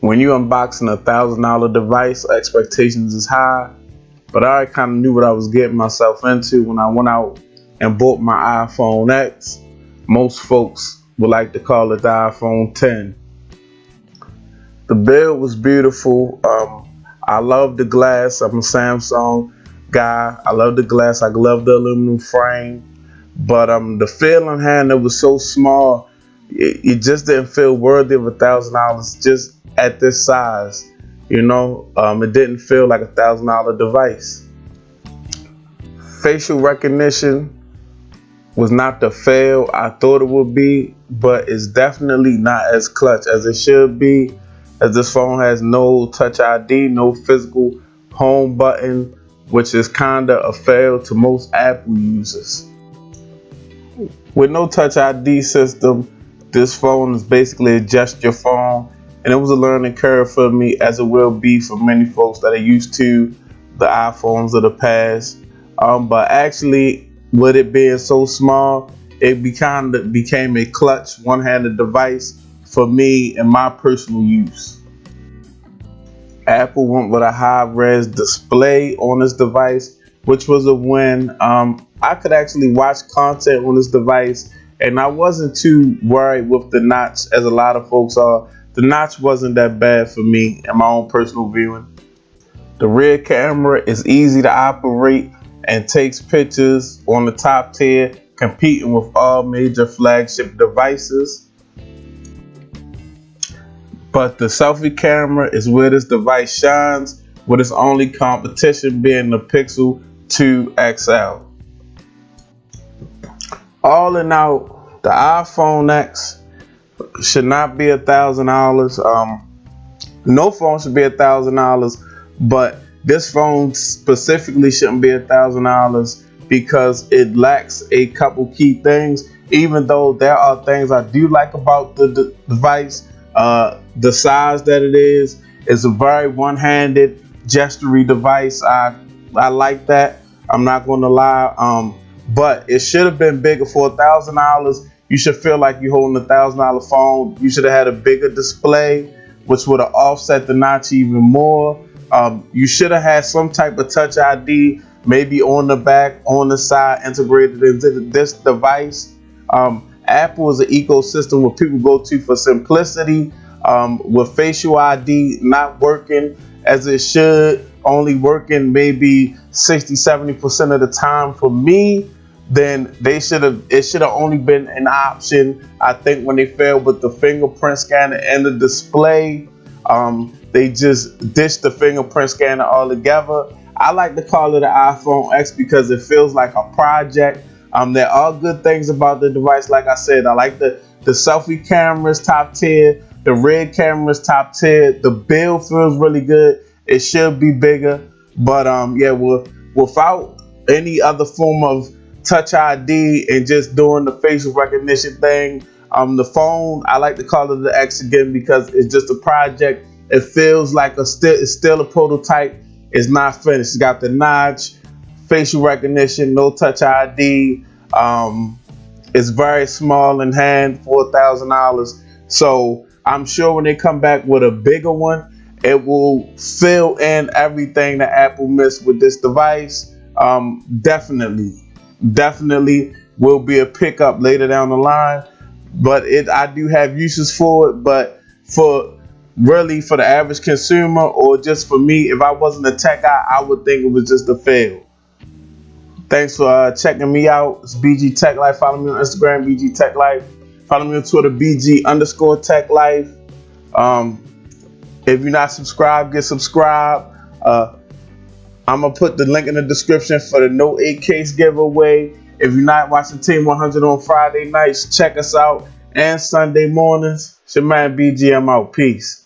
When you unboxing $1,000 device, expectations is high. But I already kind of knew what I was getting myself into when I went out and bought my iPhone X. Most folks would like to call it the iPhone 10. The build was beautiful. I love the glass. I'm a Samsung guy. I love the glass. I love the aluminum frame. But the feeling hand, it was so small. It just didn't feel worthy of $1,000 just at this size. You know, it didn't feel like $1,000 device. Facial recognition was not the fail I thought it would be, but it's definitely not as clutch as it should be, as this phone has no Touch ID, no physical home button, which is kinda a fail to most Apple users. With no Touch ID system, this phone is basically a gesture phone, and it was a learning curve for me, as it will be for many folks that are used to the iPhones of the past. But actually, with it being so small, it became a clutch, one-handed device for me and my personal use. Apple went with a high-res display on this device, which was a win. I could actually watch content on this device, and I wasn't too worried with the notch as a lot of folks are. The notch wasn't that bad for me in my own personal viewing. The rear camera is easy to operate and takes pictures on the top tier, competing with all major flagship devices. But the selfie camera is where this device shines, with its only competition being the Pixel 2 XL. All in all, the iPhone X should not be $1,000. No phone should be $1,000, but this phone specifically shouldn't be $1,000 because it lacks a couple key things. Even though there are things I do like about the device, the size that it is a very one-handed gestury device. I like that. I'm not going to lie. But it should have been bigger. For $1,000. You should feel like you're holding a $1,000 phone. You should have had a bigger display, which would have offset the notch even more. You should have had some type of Touch ID, maybe on the back, on the side, integrated into this device. Apple is an ecosystem where people go to for simplicity. With facial ID not working as it should, only working maybe 60-70% of the time for me, then it should have only been an option. I think when they failed with the fingerprint scanner and the display, they just ditched the fingerprint scanner altogether. I like to call it an iPhone X because it feels like a project. There are good things about the device. Like I said, I like the selfie cameras top tier, the rear cameras top tier. The build feels really good. It should be bigger, but without any other form of Touch ID and just doing the facial recognition thing, the phone, I like to call it the X again because it's just a project. It feels like it's still a prototype. It's not finished. It's got the notch, facial recognition, no Touch ID. It's very small in hand for $1,000. So I'm sure when they come back with a bigger one, it will fill in everything that Apple missed with this device. Definitely will be a pickup later down the line. But I do have uses for it. But for the average consumer, or just for me, if I wasn't a tech guy, I would think it was just a fail. Thanks for checking me out. It's BG Tech Life. Follow me on Instagram, BG Tech Life. Follow me on Twitter, BG_Tech Life. If you're not subscribed, get subscribed. I'm going to put the link in the description for the Note 8 case giveaway. If you're not watching Team 100 on Friday nights, check us out. And Sunday mornings. It's your man BG. I'm out. Peace.